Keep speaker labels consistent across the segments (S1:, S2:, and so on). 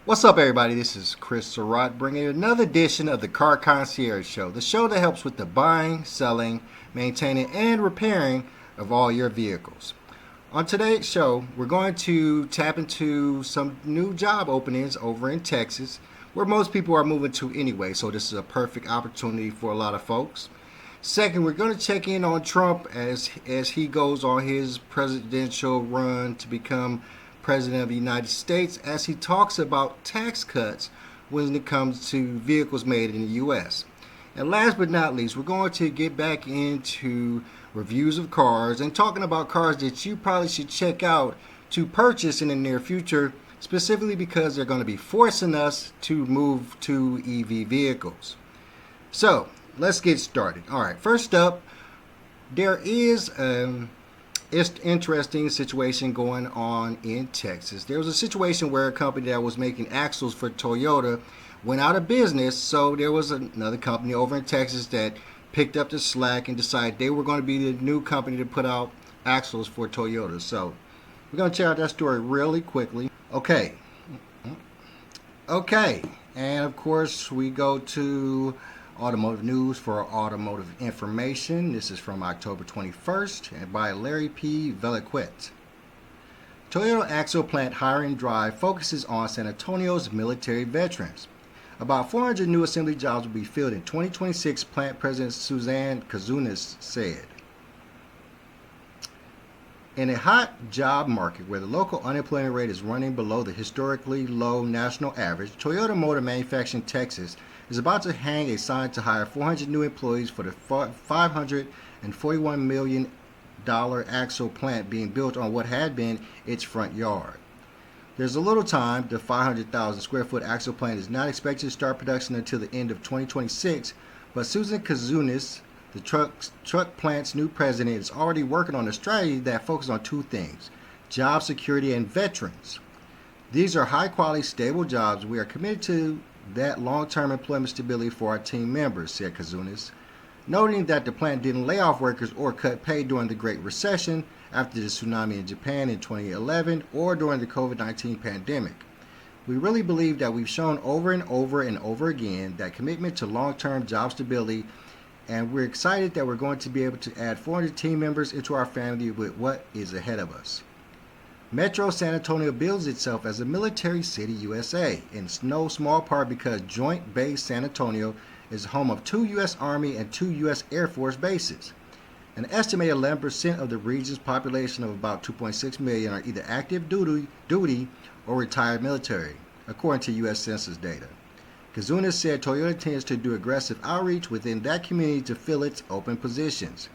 S1: What's up, everybody? This is Chris Surratt bringing you another edition of the Car Concierge Show, the show that helps with the buying, selling, maintaining, and repairing of all your vehicles. On today's show, we're going to tap into some new job openings over in Texas, where most people are moving to anyway, so this is a perfect opportunity for a lot of folks. Second, we're going to check in on Trump as he goes on his presidential run to become President of the United States, as he talks about tax cuts when it comes to vehicles made in the U.S. And last but not least, we're going to get back into reviews of cars and talking about cars that you probably should check out to purchase in the near future, specifically because they're going to be forcing us to move to EV vehicles. So let's get started. All right, first up, there is it's an interesting situation going on in Texas. There was a situation where a company that was making axles for Toyota went out of business, so there was another company over in Texas that picked up the slack and decided they were going to be the new company to put out axles for Toyota. So we're going to check out that story really quickly. Okay, and of course we go to automotive news for automotive information. This is from October 21st and by Larry P. Veliquette. Toyota Axle Plant Hiring Drive focuses on San Antonio's military veterans. About 400 new assembly jobs will be filled in 2026, Plant President Suzanne Kazunas said. In a hot job market where the local unemployment rate is running below the historically low national average, Toyota Motor Manufacturing Texas is about to hang a sign to hire 400 new employees for the $541 million axle plant being built on what had been its front yard. There's a little time. The 500,000 square foot axle plant is not expected to start production until the end of 2026, but Susan Kazunas, the truck plant's new president, is already working on a strategy that focuses on two things: job security and veterans. These are high quality, stable jobs. We are committed to that long-term employment stability for our team members, said Kazunas, noting that the plant didn't lay off workers or cut pay during the Great Recession, after the tsunami in Japan in 2011, or during the COVID-19 pandemic. We really believe that we've shown over and over again that commitment to long-term job stability, and we're excited that we're going to be able to add 400 team members into our family with what is ahead of us. Metro San Antonio bills itself as a military city USA, in no small part because Joint Base San Antonio is home of 2 U.S. Army and 2 U.S. Air Force bases. An estimated 11% of the region's population of about 2.6 million are either active duty or retired military, according to U.S. Census data. Kazunas said Toyota intends to do aggressive outreach within that community to fill its open positions.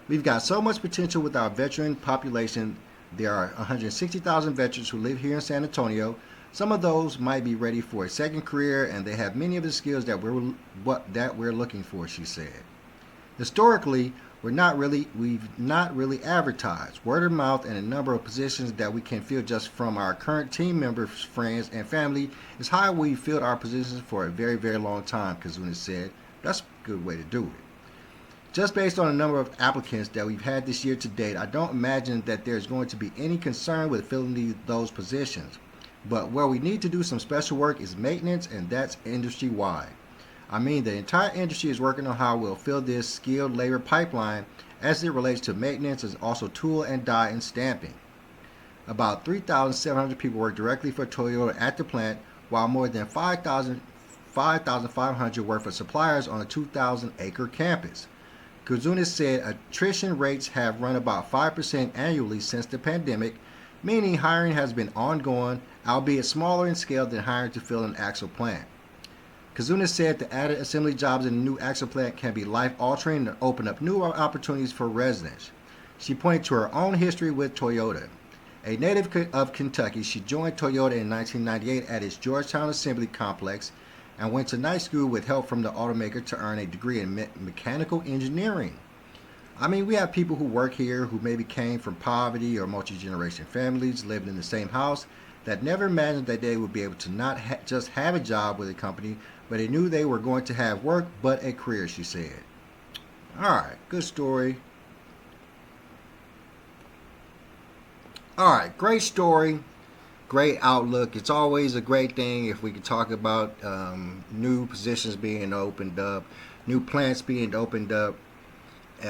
S1: We've got so much potential with our veteran population. There are 160,000 veterans who live here in San Antonio. Some of those might be ready for a second career, and they have many of the skills that we're looking for, she said. Historically, we've not really advertised. Word of mouth and a number of positions that we can fill just from our current team members, friends, and family is how we filled our positions for a very, very long time, Kazunas said. That's a good way to do it. Just based on the number of applicants that we've had this year to date, I don't imagine that there's going to be any concern with filling those positions. But where we need to do some special work is maintenance, and that's industry-wide. I mean, the entire industry is working on how we'll fill this skilled labor pipeline as it relates to maintenance, and also tool and die and stamping. About 3,700 people work directly for Toyota at the plant, while more than 5,500 work for suppliers on a 2,000-acre campus. Kazunas said attrition rates have run about 5% annually since the pandemic, meaning hiring has been ongoing, albeit smaller in scale than hiring to fill an axle plant. Kazunas said the added assembly jobs in the new axle plant can be life-altering and open up new opportunities for residents. She pointed to her own history with Toyota. A native of Kentucky, she joined Toyota in 1998 at its Georgetown Assembly Complex and went to night school with help from the automaker to earn a degree in mechanical engineering. I mean, we have people who work here who maybe came from poverty or multi-generation families, living in the same house, that never imagined that they would be able to not just have a job with a company, but they knew they were going to have work, but a career, she said. All right, good story. All right, great story. great outlook. It's always a great thing if we can talk about new positions being opened up, new plants being opened up,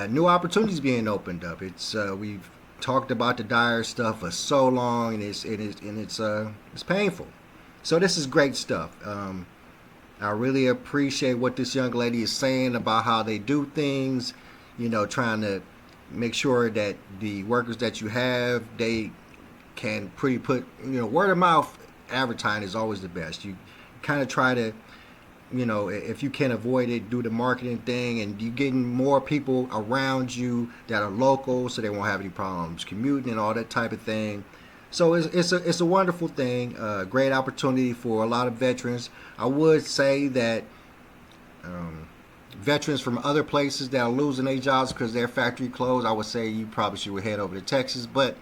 S1: new opportunities being opened up. It's we've talked about the dire stuff for so long, and it's painful. So this is great stuff. I really appreciate what this young lady is saying about how they do things. You know, trying to make sure that the workers that you have, they can word of mouth advertising is always the best. You kind of try to, if you can avoid it, do the marketing thing, and you're getting more people around you that are local, so they won't have any problems commuting and all that type of thing. So it's a wonderful thing, great opportunity for a lot of veterans. I would say that veterans from other places that are losing their jobs because their factory closed, I would say you probably should head over to Texas. But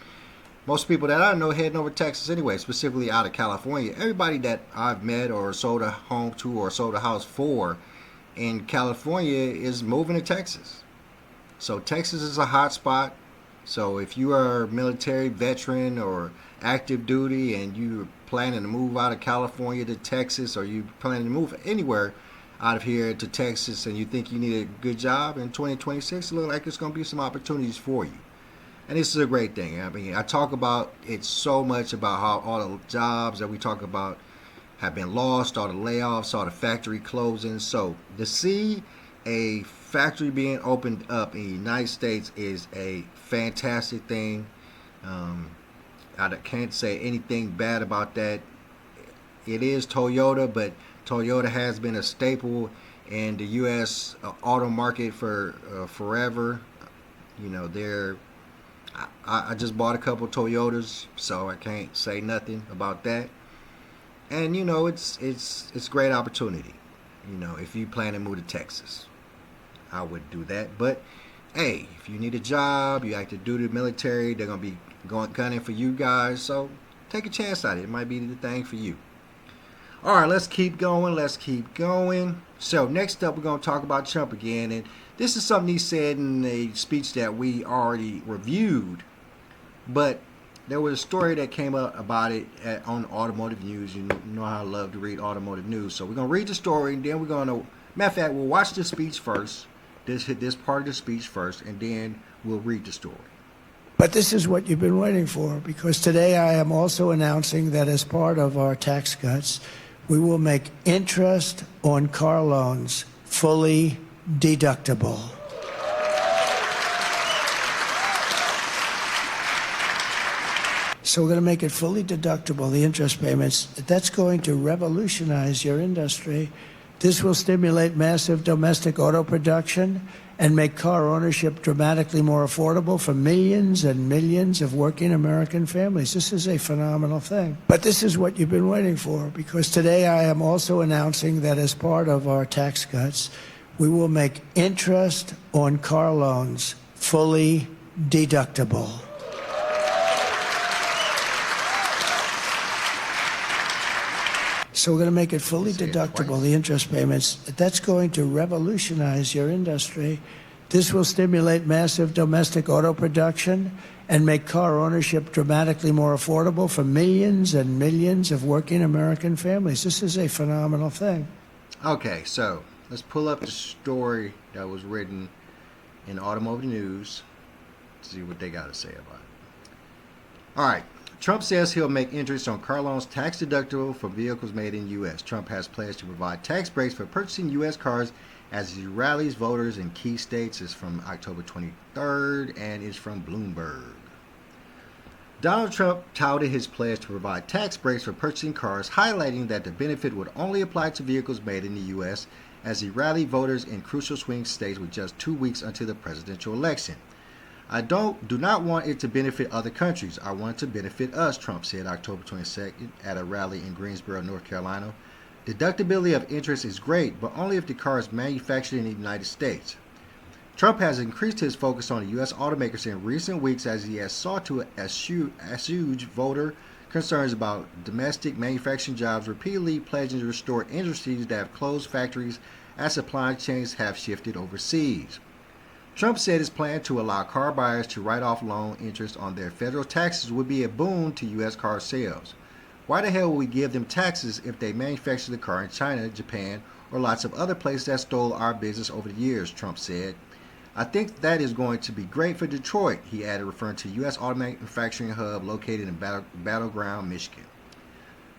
S1: most people that I know heading over to Texas anyway, specifically out of California. Everybody that I've met or sold a home to or sold a house for in California is moving to Texas. So Texas is a hot spot. So if you are a military veteran or active duty and you're planning to move out of California to Texas, or you planning to move anywhere out of here to Texas, and you think you need a good job in 2026, it looks like there's going to be some opportunities for you. And this is a great thing. I mean, I talk about it so much about how all the jobs that we talk about have been lost, all the layoffs, all the factory closings. So to see a factory being opened up in the United States is a fantastic thing. I can't say anything bad about that. It is Toyota, but Toyota has been a staple in the U.S. Auto market for forever. I just bought a couple Toyotas, so I can't say nothing about that. And it's great opportunity. If you plan to move to Texas, I would do that. But hey, if you need a job, you have to do the military, they're gonna be gunning for you guys. So take a chance at it. It might be the thing for you. All right, let's keep going. So next up, we're gonna talk about Trump again, and this is something he said in a speech that we already reviewed. But there was a story that came up about it on automotive news. You know how I love to read automotive news. So we're gonna read the story, and then we're gonna, matter of fact, we'll watch the speech first. This part of the speech first, and then we'll read the story.
S2: But this is what you've been waiting for, because today I am also announcing that as part of our tax cuts, we will make interest on car loans fully deductible. So we're going to make it fully deductible, the interest payments. That's going to revolutionize your industry. This will stimulate massive domestic auto production and make car ownership dramatically more affordable for millions and millions of working American families. This is a phenomenal thing. But this is what you've been waiting for, because today I am also announcing that as part of our tax cuts, we will make interest on car loans fully deductible. So we're going to make it fully deductible, the interest payments. That's going to revolutionize your industry. This will stimulate massive domestic auto production and make car ownership dramatically more affordable for millions and millions of working American families. This is a phenomenal thing.
S1: Okay, so let's pull up the story that was written in Automotive News to see what they got to say about it. All right. Trump says he'll make interest on car loans tax deductible for vehicles made in the U.S. Trump has pledged to provide tax breaks for purchasing U.S. cars as he rallies voters in key states. Is from October 23rd and is from Bloomberg. Donald Trump touted his pledge to provide tax breaks for purchasing cars, highlighting that the benefit would only apply to vehicles made in the U.S. as he rallied voters in crucial swing states with just 2 weeks until the presidential election. I do not want it to benefit other countries. I want it to benefit us, Trump said October 22nd at a rally in Greensboro, North Carolina. Deductibility of interest is great, but only if the car is manufactured in the United States. Trump has increased his focus on the U.S. automakers in recent weeks as he has sought to assuage voter concerns about domestic manufacturing jobs, repeatedly pledging to restore industries that have closed factories as supply chains have shifted overseas. Trump said his plan to allow car buyers to write off loan interest on their federal taxes would be a boon to U.S. car sales. Why the hell would we give them taxes if they manufacture the car in China, Japan, or lots of other places that stole our business over the years, Trump said. I think that is going to be great for Detroit, he added, referring to the U.S. auto manufacturing hub located in Battleground, Michigan.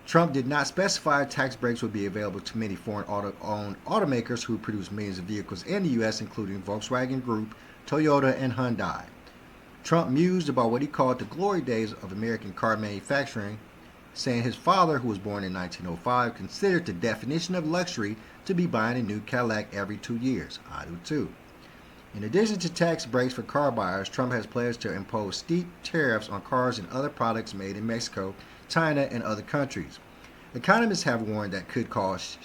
S1: Trump did not specify tax breaks would be available to many foreign-owned automakers who produce millions of vehicles in the U.S., including Volkswagen Group, Toyota, and Hyundai. Trump mused about what he called the glory days of American car manufacturing, saying his father, who was born in 1905, considered the definition of luxury to be buying a new Cadillac every 2 years. I do too. In addition to tax breaks for car buyers, Trump has pledged to impose steep tariffs on cars and other products made in Mexico, China, and other countries. Economists have warned that could cause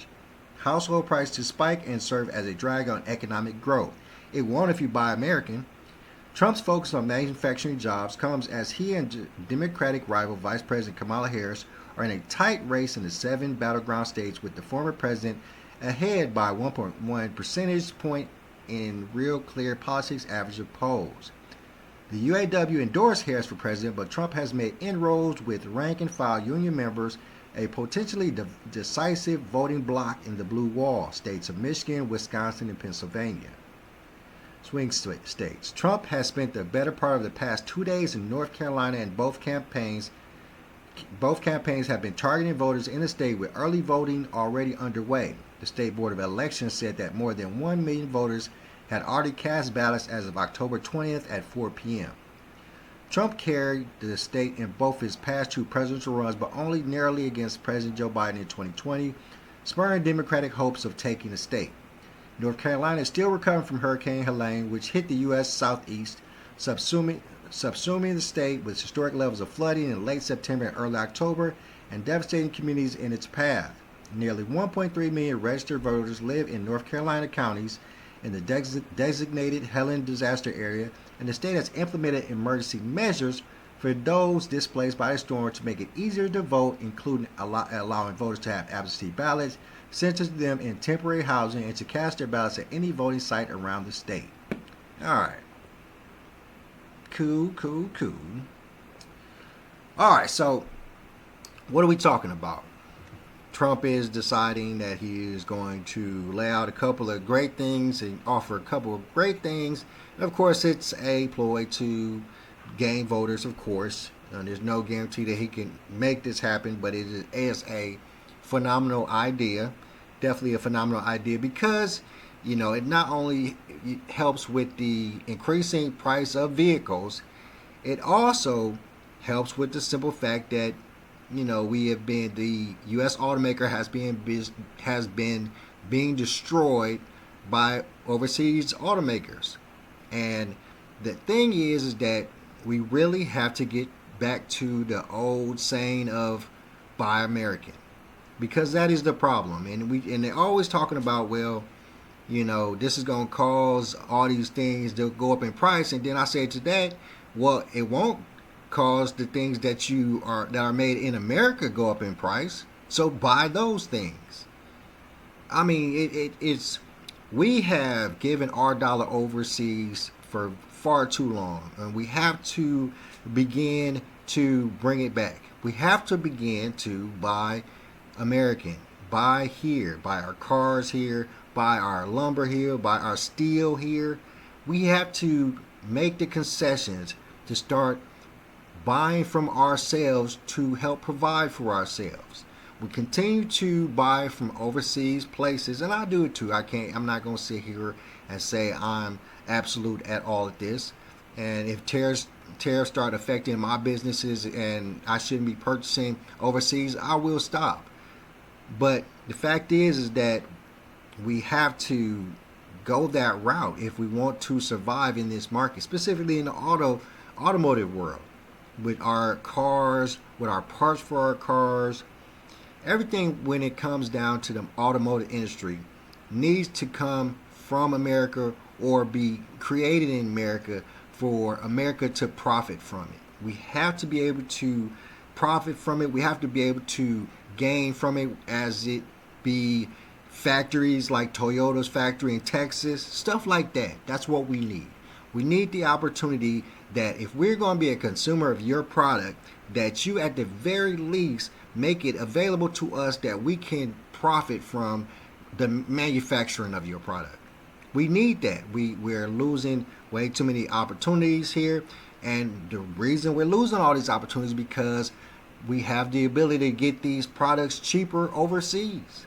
S1: household prices to spike and serve as a drag on economic growth. It won't if you buy American. Trump's focus on manufacturing jobs comes as he and Democratic rival Vice President Kamala Harris are in a tight race in the 7 battleground states, with the former president ahead by 1.1 percentage point in Real Clear Politics average of polls. The UAW endorsed Harris for president, but Trump has made inroads with rank-and-file union members, a potentially decisive voting bloc in the blue wall states of Michigan, Wisconsin, and Pennsylvania. Swing states. Trump has spent the better part of the past 2 days in North Carolina, and both campaigns have been targeting voters in the state, with early voting already underway. The State Board of Elections said that more than 1 million voters had already cast ballots as of October 20th at 4 p.m. Trump carried the state in both his past 2 presidential runs, but only narrowly against President Joe Biden in 2020, spurring Democratic hopes of taking the state. North Carolina is still recovering from Hurricane Helene, which hit the U.S. southeast, subsuming the state with historic levels of flooding in late September and early October, and devastating communities in its path. Nearly 1.3 million registered voters live in North Carolina counties in the designated Helene disaster area, and the state has implemented emergency measures for those displaced by the storm to make it easier to vote, including allowing voters to have absentee ballots sent to them in temporary housing and to cast their ballots at any voting site around the state. All right. Cool. All right, so what are we talking about? Trump is deciding that he is going to lay out a couple of great things and offer a couple of great things. And of course, it's a ploy to gain voters, of course. There's no guarantee that he can make this happen, but it is a phenomenal idea. Definitely a phenomenal idea because, it not only helps with the increasing price of vehicles, it also helps with the simple fact that the U.S. automaker has been being destroyed by overseas automakers. And the thing is that we really have to get back to the old saying of buy American, because that is the problem. And they're always talking about, this is going to cause all these things to go up in price. And then I say to that, well, it won't cause the things that are made in America go up in price. So buy those things. I mean, we have given our dollar overseas for far too long, and we have to begin to bring it back. We have to begin to buy American, buy here, buy our cars here, buy our lumber here, buy our steel here. We have to make the concessions to start buying from ourselves to help provide for ourselves. We continue to buy from overseas places, and I do it too. I'm not going to sit here and say I'm absolute at all at this. And if tariffs start affecting my businesses and I shouldn't be purchasing overseas, I will stop. But the fact is that we have to go that route if we want to survive in this market, specifically in the automotive world, with our cars, with our parts for our cars. Everything, when it comes down to the automotive industry, needs to come from America or be created in America for America to profit from it. We have to be able to profit from it. We have to be able to gain from it, as it be factories like Toyota's factory in Texas, stuff like that. That's what we need. We need the opportunity that if we're going to be a consumer of your product, that you at the very least make it available to us that we can profit from the manufacturing of your product. We need that. We're losing way too many opportunities here. And the reason we're losing all these opportunities is because we have the ability to get these products cheaper overseas.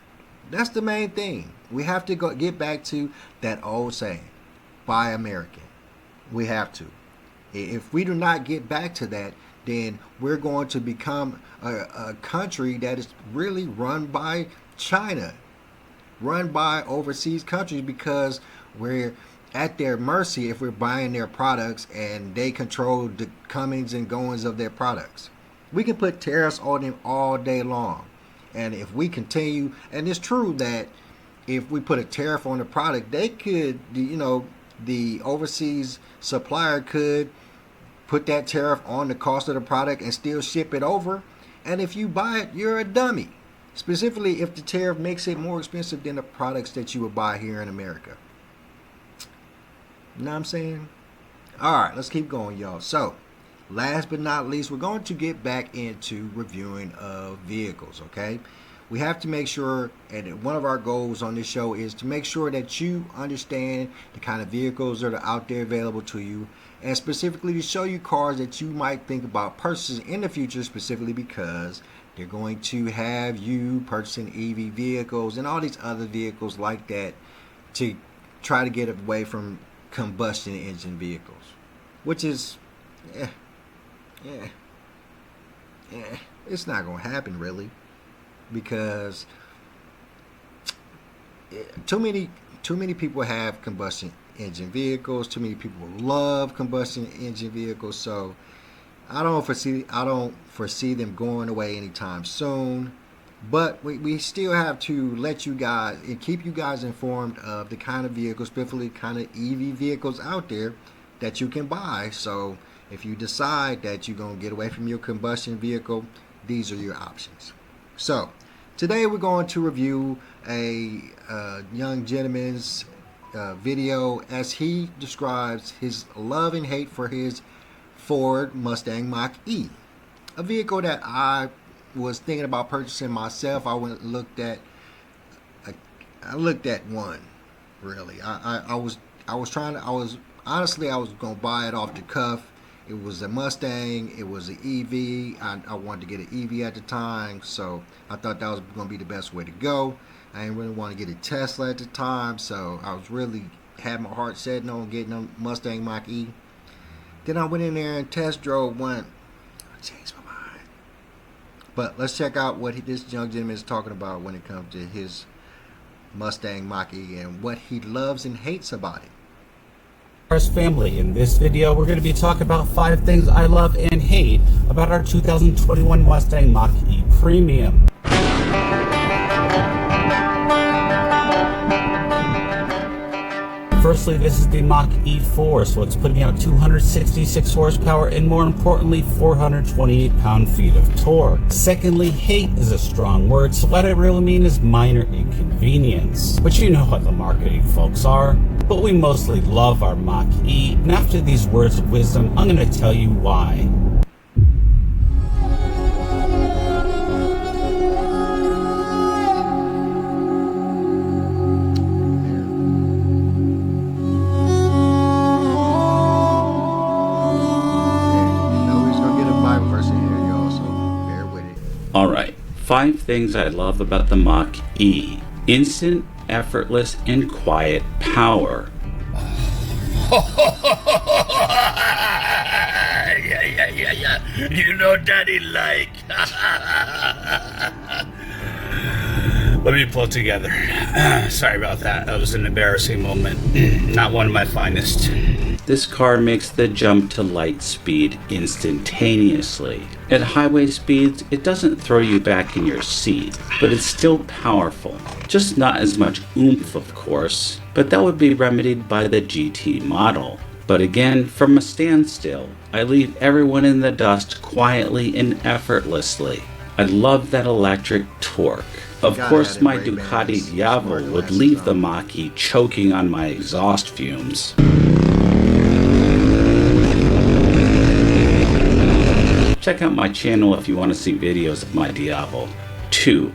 S1: That's the main thing. We have to get back to that old saying, buy American. We have to. If we do not get back to that, then we're going to become a country that is really run by China, run by overseas countries, because we're at their mercy if we're buying their products and they control the comings and goings of their products. We can put tariffs on them all day long. And if we continue, and it's true that if we put a tariff on the product, they could, the overseas supplier could put that tariff on the cost of the product and still ship it over. And if you buy it, you're a dummy. Specifically if the tariff makes it more expensive than the products that you would buy here in America. You know what I'm saying? All right, let's keep going, y'all. So, last but not least, we're going to get back into reviewing of vehicles, okay? We have to make sure, and one of our goals on this show is to make sure that you understand the kind of vehicles that are out there available to you, and specifically to show you cars that you might think about purchasing in the future, specifically because they're going to have you purchasing EV vehicles and all these other vehicles like that to try to get away from combustion engine vehicles, which is, it's not going to happen really, because too many people have combustion engine vehicles. Too many people love combustion engine vehicles. So I don't foresee them going away anytime soon. But we still have to let you guys and keep you guys informed of the kind of vehicles, specifically kind of EV vehicles out there that you can buy. So if you decide that you're going to get away from your combustion vehicle, these are your options. So today we're going to review a young gentleman's video as he describes his love and hate for his Ford Mustang Mach-E, a vehicle that I was thinking about purchasing myself. I looked at one, really. I was honestly gonna buy it off the cuff. It was a Mustang, it was an EV. I wanted to get an EV at the time, so I thought that was gonna be the best way to go. I didn't really want to get a Tesla at the time, so I was really had my heart set on getting a Mustang Mach-E. Then I went in there and test drove one. I changed my mind. But let's check out what this young gentleman is talking about when it comes to his Mustang Mach-E and what he loves and hates about it.
S3: Family, in this video we're going to be talking about 5 things I love and hate about our 2021 Mustang Mach-E Premium. Firstly, this is the Mach-E 4, so it's putting out 266 horsepower and more importantly 428 pound-feet of torque. Secondly, hate is a strong word, so what I really mean is minor inconvenience. But you know what the marketing folks are. But we mostly love our Mach-E, and after these words of wisdom, I'm going to tell you why. Alright, 5 things I love about the Mach-E. Instant, effortless, and quiet power. Yeah. You know Daddy like. Let me pull it together. Sorry about that. That was an embarrassing moment. Not one of my finest. This car makes the jump to light speed instantaneously. At highway speeds, it doesn't throw you back in your seat, but it's still powerful. Just not as much oomph, of course, but that would be remedied by the GT model. But again, from a standstill, I leave everyone in the dust quietly and effortlessly. I love that electric torque. Of course, my Ducati Diavolo would leave the Mach-E choking on my exhaust fumes. Check out my channel if you want to see videos of my Diablo. 2.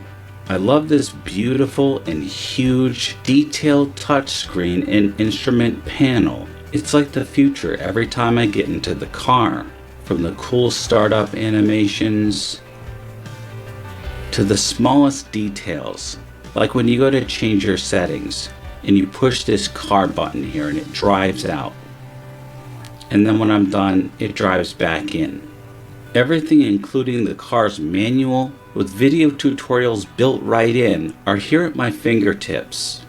S3: I love this beautiful and huge detailed touchscreen and instrument panel. It's like the future every time I get into the car. From the cool startup animations to the smallest details, like when you go to change your settings and you push this car button here and it drives out. And then when I'm done, it drives back in. Everything, including the car's manual with video tutorials built right in, are here at my fingertips.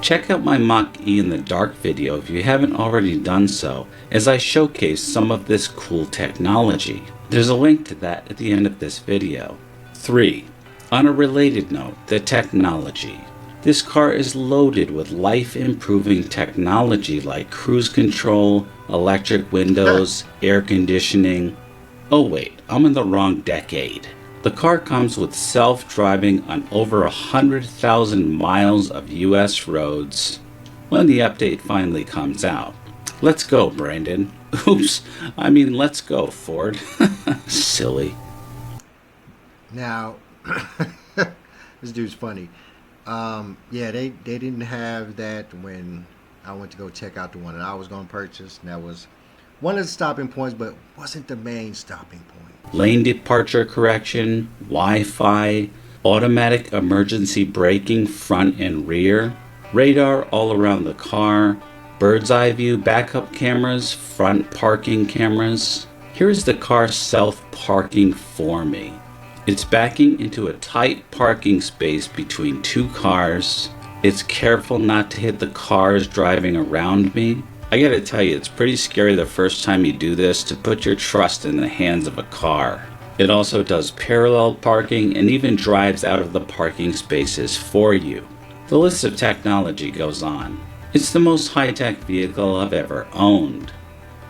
S3: Check out my Mach-E in the dark video if you haven't already done so, as I showcase some of this cool technology. There's a link to that at the end of this video. 3. On a related note, the technology. This car is loaded with life-improving technology like cruise control, electric windows, air conditioning. Oh wait, I'm in the wrong decade. The car comes with self-driving on over 100,000 miles of US roads when the update finally comes out. Let's go, Brandon. Oops, I mean let's go, Ford. Silly.
S1: Now, this dude's funny. Yeah, they didn't have that when I went to go check out the one that I was going to purchase. And that was one of the stopping points, but wasn't the main stopping point.
S3: Lane departure correction, Wi-Fi, automatic emergency braking front and rear, radar all around the car, bird's eye view backup cameras, front parking cameras. Here's the car self-parking for me. It's backing into a tight parking space between two cars. It's careful not to hit the cars driving around me. I gotta tell you, it's pretty scary the first time you do this to put your trust in the hands of a car. It also does parallel parking and even drives out of the parking spaces for you. The list of technology goes on. It's the most high-tech vehicle I've ever owned.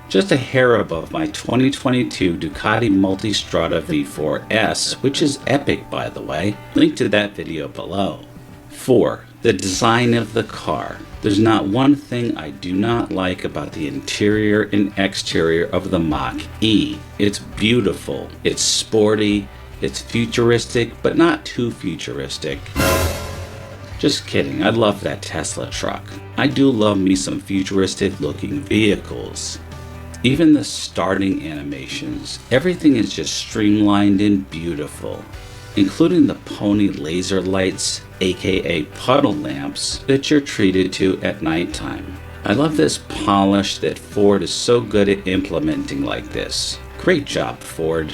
S3: Just a hair above my 2022 Ducati Multistrada V4S, which is epic by the way. Link to that video below. 4. The design of the car. There's not one thing I do not like about the interior and exterior of the Mach-E. It's beautiful, it's sporty, it's futuristic, but not too futuristic. Just kidding, I love that Tesla truck. I do love me some futuristic looking vehicles. Even the starting animations, everything is just streamlined and beautiful, including the pony laser lights, aka puddle lamps, that you're treated to at nighttime. I love this polish that Ford is so good at implementing like this. Great job, Ford.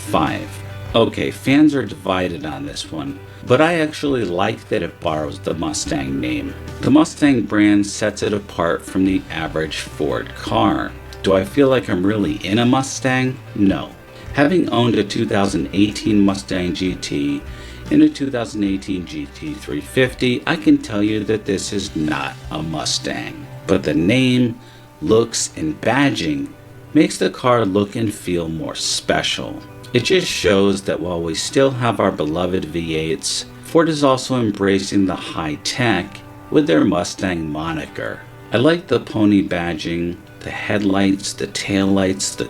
S3: 5. Okay, fans are divided on this one, but I actually like that it borrows the Mustang name. The Mustang brand sets it apart from the average Ford car. Do I feel like I'm really in a Mustang? No. Having owned a 2018 Mustang GT and a 2018 GT350, I can tell you that this is not a Mustang. But the name, looks, and badging makes the car look and feel more special. It just shows that while we still have our beloved V8s, Ford is also embracing the high tech with their Mustang moniker. I like the pony badging, the headlights, the taillights, the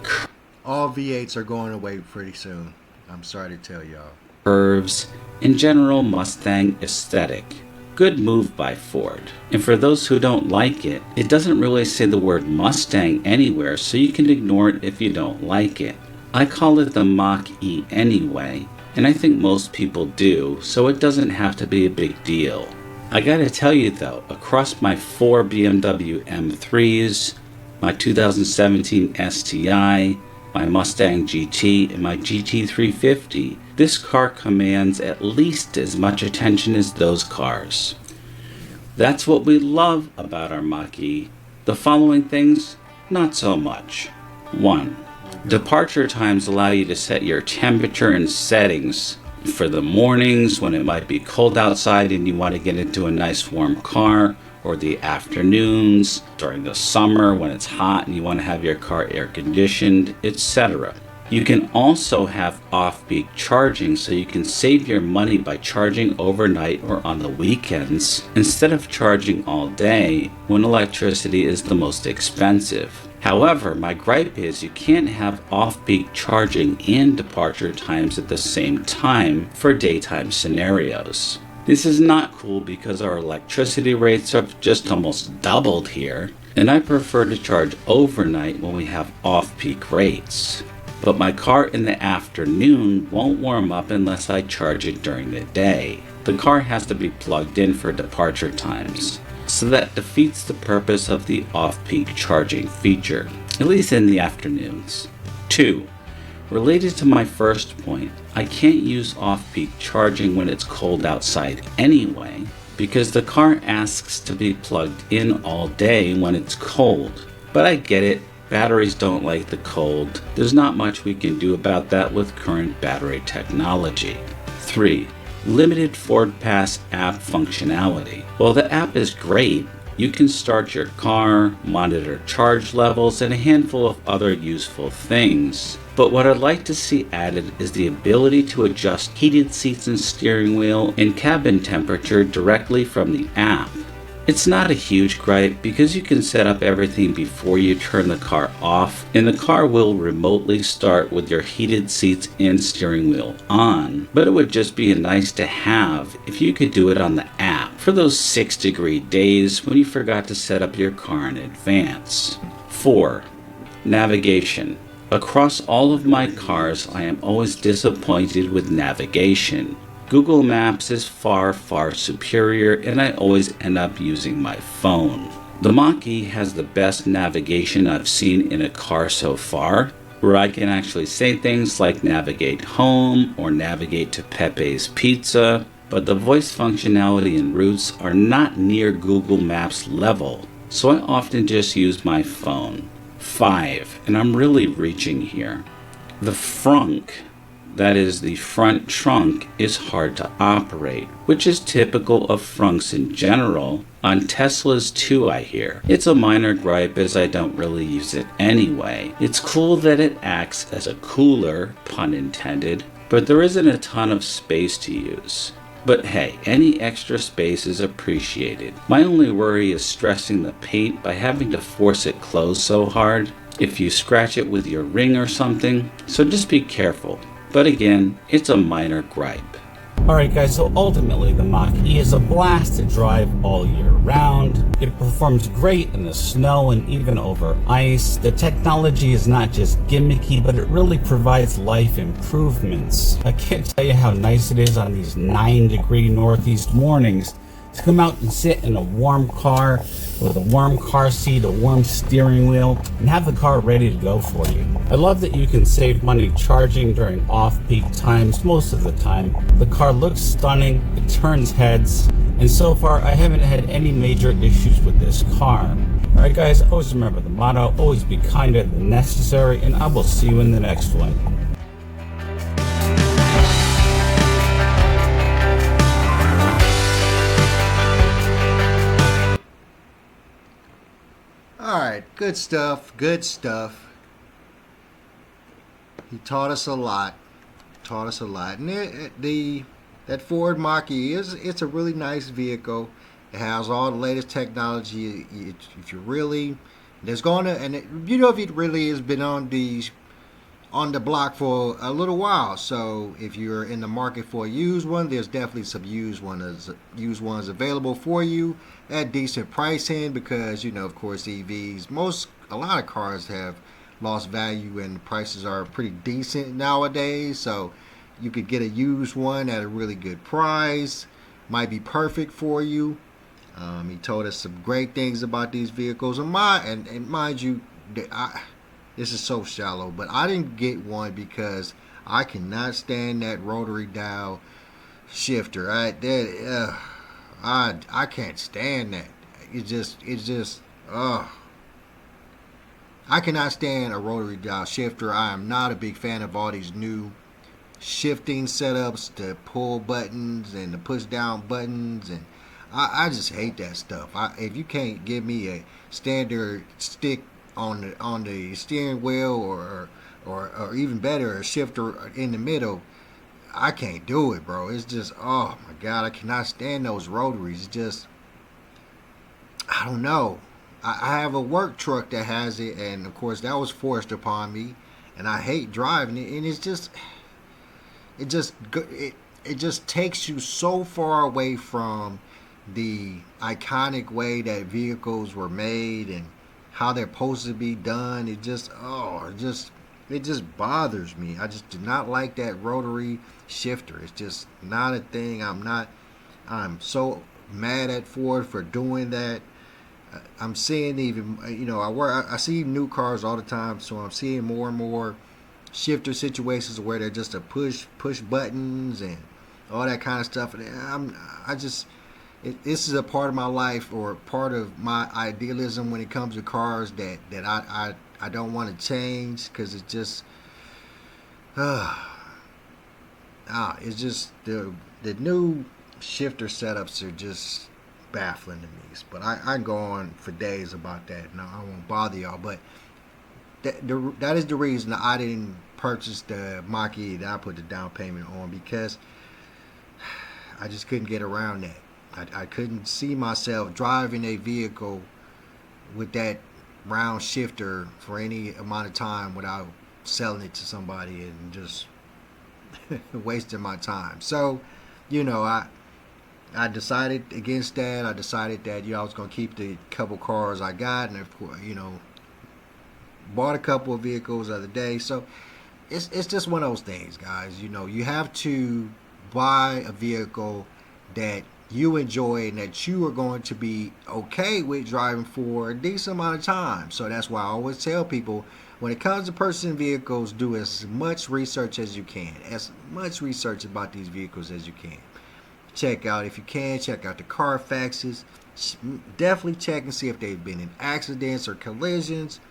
S1: All V8s are going away pretty soon. I'm sorry to tell y'all.
S3: curves, and general Mustang aesthetic. Good move by Ford. And for those who don't like it, it doesn't really say the word Mustang anywhere, so you can ignore it if you don't like it. I call it the Mach-E anyway, and I think most people do, so it doesn't have to be a big deal. I gotta tell you though, across my 4 BMW M3s, my 2017 STI, my Mustang GT, and my GT350, this car commands at least as much attention as those cars. That's what we love about our Mach-E. The following things, not so much. 1. Departure times allow you to set your temperature and settings for the mornings when it might be cold outside and you want to get into a nice warm car, or the afternoons during the summer when it's hot and you want to have your car air conditioned, etc. You can also have off-peak charging, so you can save your money by charging overnight or on the weekends instead of charging all day when electricity is the most expensive. However, my gripe is you can't have off-peak charging and departure times at the same time for daytime scenarios. This is not cool because our electricity rates have just almost doubled here, and I prefer to charge overnight when we have off-peak rates. But my car in the afternoon won't warm up unless I charge it during the day. The car has to be plugged in for departure times, so that defeats the purpose of the off-peak charging feature, at least in the afternoons. 2. Related to my first point, I can't use off-peak charging when it's cold outside anyway, because the car asks to be plugged in all day when it's cold. But I get it. Batteries don't like the cold. There's not much we can do about that with current battery technology. 3. Limited Ford Pass app functionality. While the app is great, you can start your car, monitor charge levels, and a handful of other useful things. But what I'd like to see added is the ability to adjust heated seats and steering wheel and cabin temperature directly from the app. It's not a huge gripe because you can set up everything before you turn the car off, and the car will remotely start with your heated seats and steering wheel on. But it would just be nice to have if you could do it on the app for those 6-degree days when you forgot to set up your car in advance. 4. Navigation. Across all of my cars, I am always disappointed with navigation. Google Maps is far superior, and I always end up using my phone. The Mach-E has the best navigation I've seen in a car so far, where I can actually say things like navigate home or navigate to Pepe's Pizza, but the voice functionality and routes are not near Google Maps level, so I often just use my phone. 5, and I'm really reaching here. The frunk, that is the front trunk, is hard to operate, which is typical of frunks in general. On Teslas too, I hear. It's a minor gripe as I don't really use it anyway. It's cool that it acts as a cooler, pun intended, but there isn't a ton of space to use. But hey, any extra space is appreciated. My only worry is stressing the paint by having to force it closed so hard if you scratch it with your ring or something, so just be careful. But again, it's a minor gripe. Alright guys, so ultimately the Mach-E is a blast to drive all year round. It performs great in the snow and even over ice. The technology is not just gimmicky, but it really provides life improvements. I can't tell you how nice it is on these 9-degree northeast mornings to come out and sit in a warm car with a warm car seat, a warm steering wheel, and have the car ready to go for you. I love that you can save money charging during off-peak times most of the time. The car looks stunning, it turns heads, and so far I haven't had any major issues with this car. Alright guys, always remember the motto, always be kinder than necessary, and I will see you in the next one.
S1: Alright, good stuff, good stuff. He taught us a lot. And that Ford Mach-E it's a really nice vehicle. It has all the latest technology. If you really, there's gonna, and it, you know, if it really has been on the block for a little while. So if you're in the market for a used one, there's definitely some used ones available for you at decent pricing, because you know, of course, EVs, a lot of cars have lost value and the prices are pretty decent nowadays. So you could get a used one at a really good price. Might be perfect for you. He told us some great things about these vehicles, and mind you, this is so shallow, but I didn't get one because I cannot stand that rotary dial shifter. I can't stand that. I cannot stand a rotary dial shifter. I am not a big fan of all these new shifting setups, the pull buttons and the push down buttons, and I just hate that stuff. If you can't give me a standard stick on the steering wheel, or even better, a shifter in the middle, I can't do it, bro. It's just, oh my god, I cannot stand those rotaries. It's just, I don't know. I have a work truck that has it, and of course that was forced upon me, and I hate driving it, and it just it just takes you so far away from the iconic way that vehicles were made and how they're supposed to be done. It just bothers me. I just do not like that rotary shifter. It's just not a thing. I'm so mad at Ford for doing that. I'm seeing even, I see new cars all the time, so I'm seeing more and more shifter situations where they're just a push buttons and all that kind of stuff. And this is a part of my life, or part of my idealism when it comes to cars, that I don't want to change, because it's just it's just the new shifter setups are just baffling to me. But I can go on for days about that. No, I won't bother y'all. But that is the reason I didn't purchase the Mach-E that I put the down payment on, because I just couldn't get around that. I couldn't see myself driving a vehicle with that round shifter for any amount of time without selling it to somebody and just wasting my time. So, I decided against that. I decided that I was going to keep the couple cars I got, and of course, bought a couple of vehicles the other day. So it's just one of those things, guys. You have to buy a vehicle that you enjoy and that you are going to be okay with driving for a decent amount of time. So that's why I always tell people, when it comes to purchasing vehicles, do as much research as you can. As much research about these vehicles as you can. Check out, if you can, check out the Carfaxes. Definitely check and see if they've been in accidents or collisions.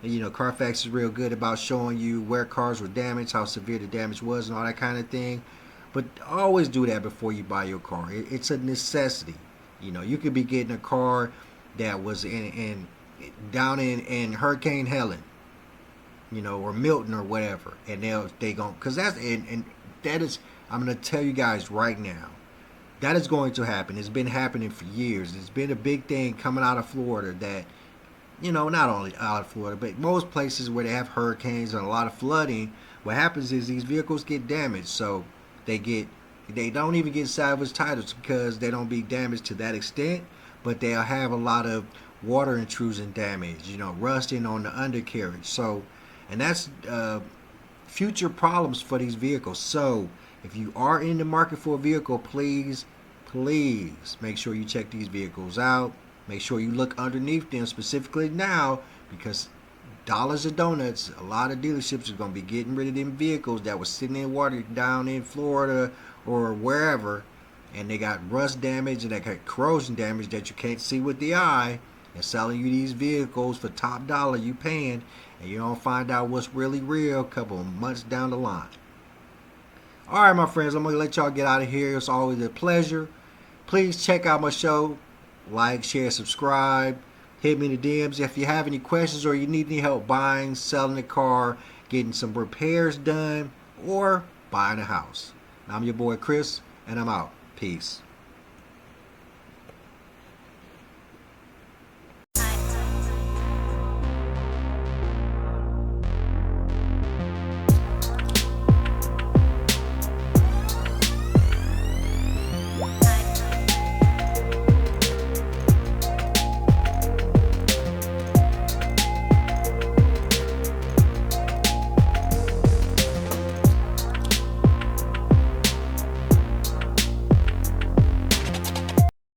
S1: And, Carfax is real good about showing you where cars were damaged, how severe the damage was, and all that kind of thing. But always do that before you buy your car. It's a necessity. You could be getting a car that was down in Hurricane Helen, or Milton or whatever, and they going, because that is, I'm gonna tell you guys right now, that is going to happen. It's been happening for years. It's been a big thing coming out of Florida that, not only out of Florida, but most places where they have hurricanes and a lot of flooding, what happens is these vehicles get damaged. So they don't even get salvage titles because they don't be damaged to that extent, but they'll have a lot of water intrusion damage, rusting on the undercarriage. So, and that's future problems for these vehicles. So if you are in the market for a vehicle, please make sure you check these vehicles out. Make sure you look underneath them specifically now, because dollars of donuts, a lot of dealerships are going to be getting rid of them vehicles that were sitting in water down in Florida or wherever, and they got rust damage and they got corrosion damage that you can't see with the eye, and selling you these vehicles for top dollar you paying, and you don't find out what's really real a couple of months down the line. Alright, my friends, I'm going to let y'all get out of here. It's always a pleasure. Please check out my show. Like, share, subscribe. Hit me in the DMs if you have any questions or you need any help buying, selling a car, getting some repairs done, or buying a house. I'm your boy Chris, and I'm out. Peace.